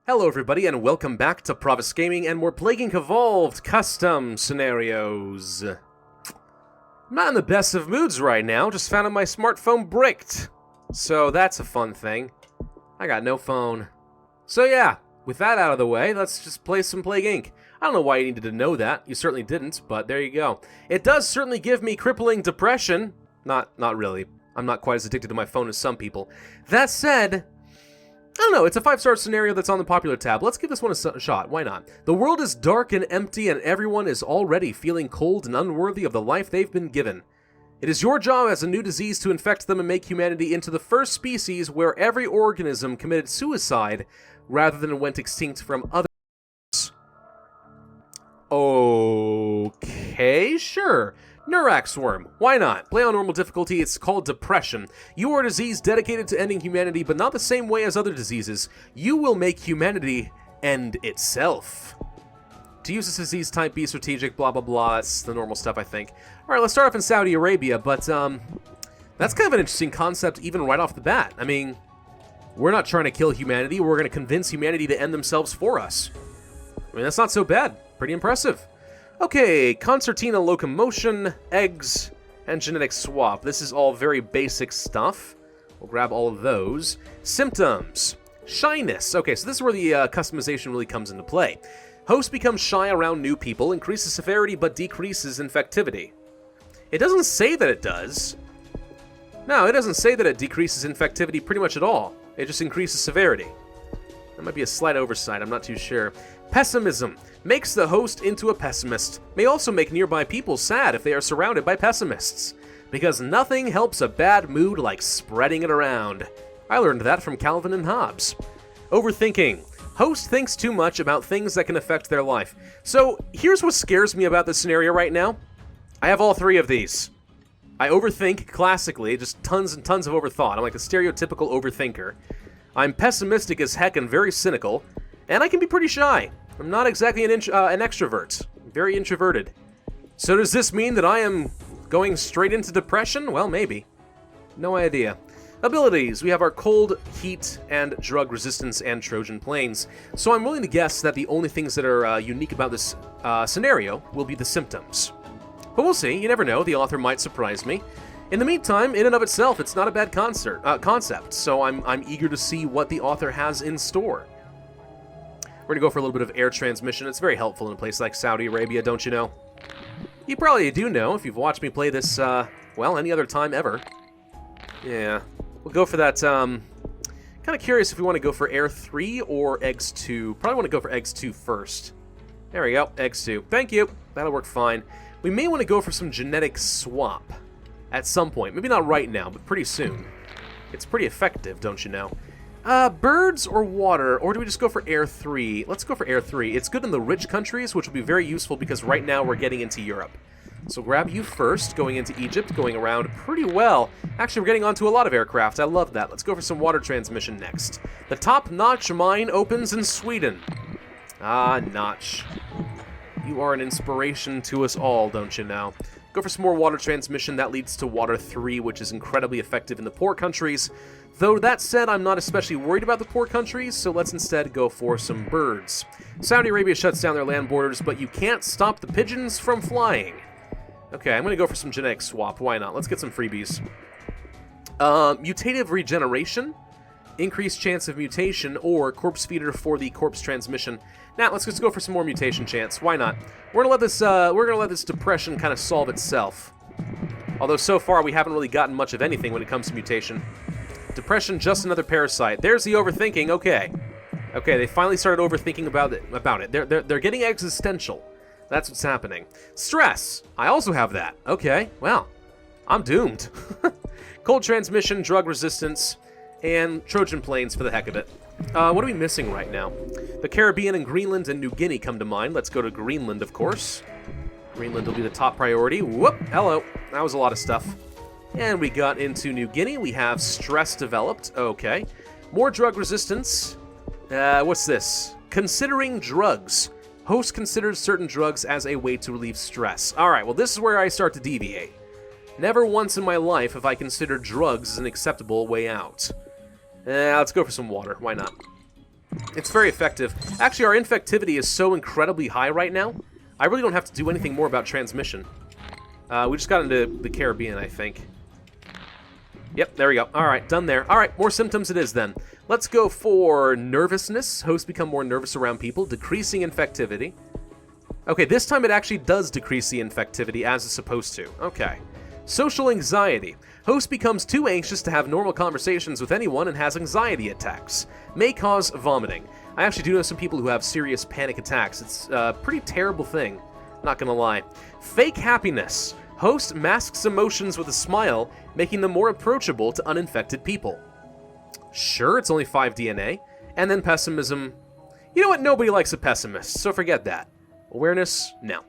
Hello everybody and welcome back to Pravus Gaming and more Plague Inc. Evolved custom scenarios. I'm not in the best of moods right now, just found out my smartphone bricked. So that's a fun thing. I got no phone. So yeah, with that out of the way, let's just play some Plague Inc. I don't know why you needed to know that, you certainly didn't, but there you go. It does certainly give me crippling depression. Not really. I'm not quite as addicted to my phone as some people. That said, I don't know, it's a 5-star scenario that's on the popular tab. Let's give this one a shot, why not? The world is dark and empty and everyone is already feeling cold and unworthy of the life they've been given. It is your job as a new disease to infect them and make humanity into the first species where every organism committed suicide rather than went extinct from others. Okay, sure. Nurax worm. Why not? Play on normal difficulty, it's called depression. You are a disease dedicated to ending humanity, but not the same way as other diseases. You will make humanity end itself. To use this disease type, be strategic, blah blah blah, it's the normal stuff I think. Alright, let's start off in Saudi Arabia, but that's kind of an interesting concept even right off the bat. I mean, we're not trying to kill humanity, we're going to convince humanity to end themselves for us. I mean, that's not so bad. Pretty impressive. Okay, concertina locomotion, eggs, and genetic swap. This is all very basic stuff. We'll grab all of those. Symptoms. Shyness. Okay, so this is where the customization really comes into play. Host becomes shy around new people, increases severity but decreases infectivity. It doesn't say that it does. No, it doesn't say that it decreases infectivity pretty much at all. It just increases severity. That might be a slight oversight, I'm not too sure. Pessimism. Makes the host into a pessimist. May also make nearby people sad if they are surrounded by pessimists. Because nothing helps a bad mood like spreading it around. I learned that from Calvin and Hobbes. Overthinking. Host thinks too much about things that can affect their life. So, here's what scares me about this scenario right now. I have all three of these. I overthink classically, just tons and tons of overthought. I'm like a stereotypical overthinker. I'm pessimistic as heck and very cynical. And I can be pretty shy. I'm not exactly an extrovert. I'm very introverted. So does this mean that I am going straight into depression? Well, maybe. No idea. Abilities. We have our cold, heat, and drug resistance and Trojan planes. So I'm willing to guess that the only things that are unique about this scenario will be the symptoms. But we'll see. You never know. The author might surprise me. In the meantime, in and of itself, it's not a bad concept. So I'm eager to see what the author has in store. We're going to go for a little bit of air transmission. It's very helpful in a place like Saudi Arabia, don't you know? You probably do know if you've watched me play this, well, any other time ever. Yeah. We'll go for that, kind of curious if we want to go for Air 3 or Eggs 2. Probably want to go for Eggs 2 first. There we go, Eggs 2. Thank you. That'll work fine. We may want to go for some genetic swap at some point. Maybe not right now, but pretty soon. It's pretty effective, don't you know? Birds or water, or do we just go for Air 3? Let's go for Air 3. It's good in the rich countries, which will be very useful because right now we're getting into Europe. So grab you first, going into Egypt, going around pretty well. Actually, we're getting onto a lot of aircraft. I love that. Let's go for some water transmission next. The top-notch mine opens in Sweden. Ah, Notch. You are an inspiration to us all, don't you know? Go for some more water transmission. That leads to Water 3, which is incredibly effective in the poor countries. Though that said, I'm not especially worried about the poor countries, so let's instead go for some birds. Saudi Arabia shuts down their land borders, but you can't stop the pigeons from flying. Okay, I'm going to go for some genetic swap. Why not? Let's get some freebies. Mutative regeneration, increased chance of mutation, or corpse feeder for the corpse transmission. Now, let's just go for some more mutation chance. Why not? We're gonna let this depression kind of solve itself. Although so far we haven't really gotten much of anything when it comes to mutation. Depression, just another parasite. There's the overthinking. Okay, they finally started overthinking about it. They're getting existential. That's what's happening. Stress. I also have that. Okay, well, I'm doomed. Cold transmission, drug resistance, and Trojan planes for the heck of it. What are we missing right now? The Caribbean and Greenland and New Guinea come to mind. Let's go to Greenland, of course. Greenland will be the top priority. Whoop, hello. That was a lot of stuff. And we got into New Guinea. We have stress developed. Okay. More drug resistance. What's this? Considering drugs. Host considers certain drugs as a way to relieve stress. Alright, well this is where I start to deviate. Never once in my life have I considered drugs as an acceptable way out. Let's go for some water. Why not? It's very effective. Actually, our infectivity is so incredibly high right now, I really don't have to do anything more about transmission. We just got into the Caribbean, I think. Yep, there we go. Alright, done there. Alright, more symptoms it is then. Let's go for nervousness. Hosts become more nervous around people, decreasing infectivity. Okay, this time it actually does decrease the infectivity as it's supposed to. Okay. Social anxiety. Host becomes too anxious to have normal conversations with anyone and has anxiety attacks. May cause vomiting. I actually do know some people who have serious panic attacks. It's a pretty terrible thing, not gonna lie. Fake happiness. Host masks emotions with a smile, making them more approachable to uninfected people. Sure, it's only 5 DNA. And then pessimism. You know what? Nobody likes a pessimist, so forget that. Awareness? No.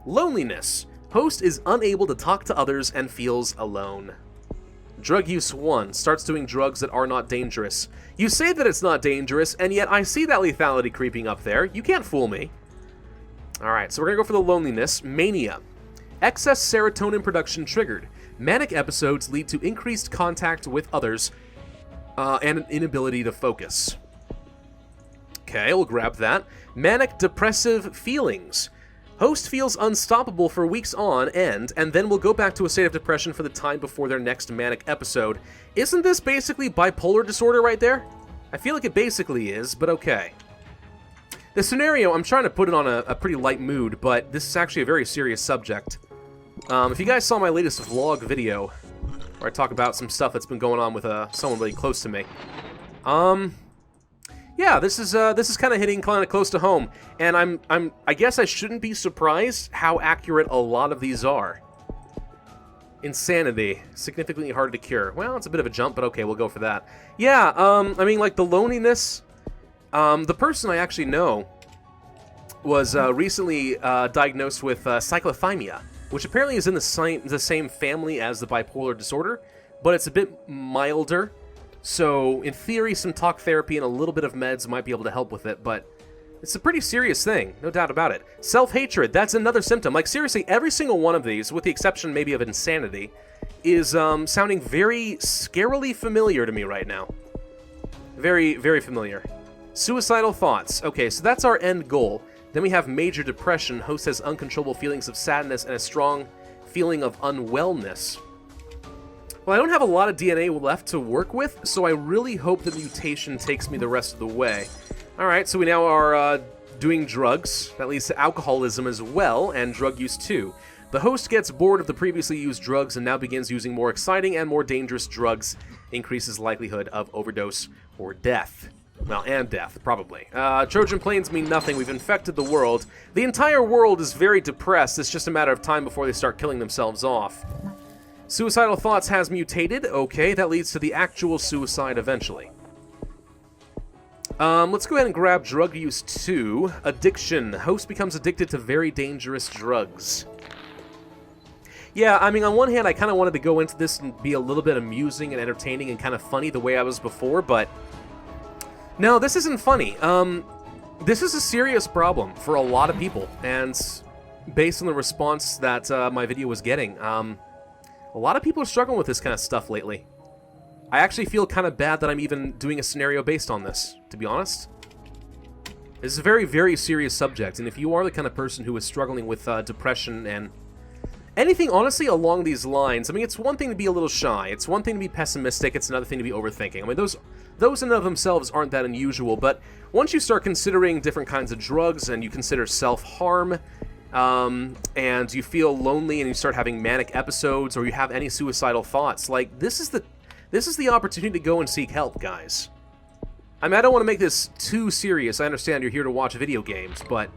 Loneliness. Host is unable to talk to others and feels alone. Drug use 1. Starts doing drugs that are not dangerous. You say that it's not dangerous, and yet I see that lethality creeping up there. You can't fool me. Alright, so we're gonna go for the loneliness. Mania. Excess serotonin production triggered. Manic episodes lead to increased contact with others and an inability to focus. Okay, we'll grab that. Manic depressive feelings. Host feels unstoppable for weeks on end, and then will go back to a state of depression for the time before their next manic episode. Isn't this basically bipolar disorder right there? I feel like it basically is, but okay. The scenario, I'm trying to put it on a pretty light mood, but this is actually a very serious subject. If you guys saw my latest vlog video, where I talk about some stuff that's been going on with someone really close to me, yeah, this is kind of hitting kind of close to home, and I guess I shouldn't be surprised how accurate a lot of these are. Insanity, significantly harder to cure. Well, it's a bit of a jump, but okay, we'll go for that. Yeah, I mean, like the loneliness. The person I actually know was recently diagnosed with cyclothymia, which apparently is in the same family as the bipolar disorder, but it's a bit milder. So, in theory, some talk therapy and a little bit of meds might be able to help with it, but it's a pretty serious thing, no doubt about it. Self-hatred, that's another symptom. Like, seriously, every single one of these, with the exception maybe of insanity, is sounding very scarily familiar to me right now. Very, very familiar. Suicidal thoughts. Okay, so that's our end goal. Then we have major depression. Host has uncontrollable feelings of sadness and a strong feeling of unwellness. Well, I don't have a lot of DNA left to work with, so I really hope the mutation takes me the rest of the way. Alright, so we now are doing drugs. That leads to alcoholism as well, and drug use too. The host gets bored of the previously used drugs and now begins using more exciting and more dangerous drugs. Increases likelihood of overdose or death. Well, and death, probably. Trojan planes mean nothing. We've infected the world. The entire world is very depressed. It's just a matter of time before they start killing themselves off. Suicidal thoughts has mutated. Okay, that leads to the actual suicide eventually. Let's go ahead and grab drug use 2. Addiction. Host becomes addicted to very dangerous drugs. Yeah, I mean, on one hand, I kind of wanted to go into this and be a little bit amusing and entertaining and kind of funny the way I was before, but no, this isn't funny. This is a serious problem for a lot of people, and based on the response that my video was getting, a lot of people are struggling with this kind of stuff lately. I actually feel kind of bad that I'm even doing a scenario based on this, to be honest. This is a very, very serious subject, and if you are the kind of person who is struggling with depression and anything, honestly, along these lines, I mean, it's one thing to be a little shy, it's one thing to be pessimistic, it's another thing to be overthinking. I mean, those in and of themselves aren't that unusual, but once you start considering different kinds of drugs and you consider self-harm, and you feel lonely and you start having manic episodes or you have any suicidal thoughts, like, this is the opportunity to go and seek help, guys. I mean, I don't want to make this too serious. I understand you're here to watch video games, but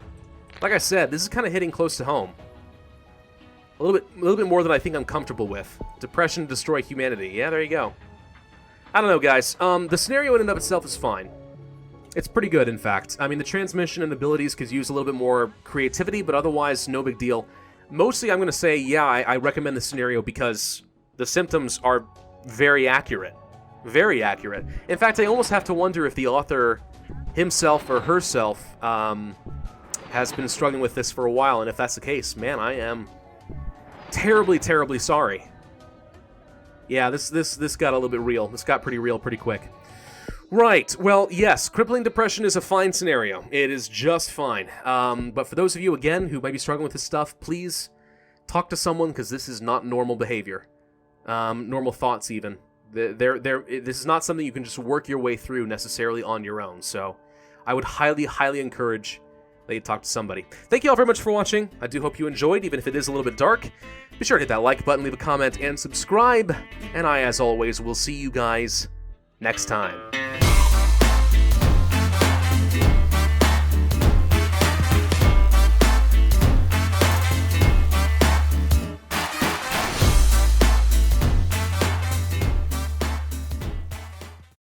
like I said, this is kind of hitting close to home. A little bit more than I think I'm comfortable with. Depression to destroy humanity. Yeah, there you go. I don't know, guys. The scenario in and of itself is fine. It's pretty good, in fact. I mean, the transmission and abilities could use a little bit more creativity, but otherwise, no big deal. Mostly, I'm going to say, yeah, I recommend the scenario because the symptoms are very accurate. Very accurate. In fact, I almost have to wonder if the author himself or herself has been struggling with this for a while, and if that's the case, man, I am terribly, terribly sorry. Yeah, this got a little bit real. This got pretty real pretty quick. Right. Well, yes, crippling depression is a fine scenario. It is just fine. But for those of you, again, who might be struggling with this stuff, please talk to someone, because this is not normal behavior. Normal thoughts, even. This is not something you can just work your way through necessarily on your own. So I would highly, highly encourage that you talk to somebody. Thank you all very much for watching. I do hope you enjoyed, even if it is a little bit dark. Be sure to hit that like button, leave a comment, and subscribe. And I, as always, will see you guys next time.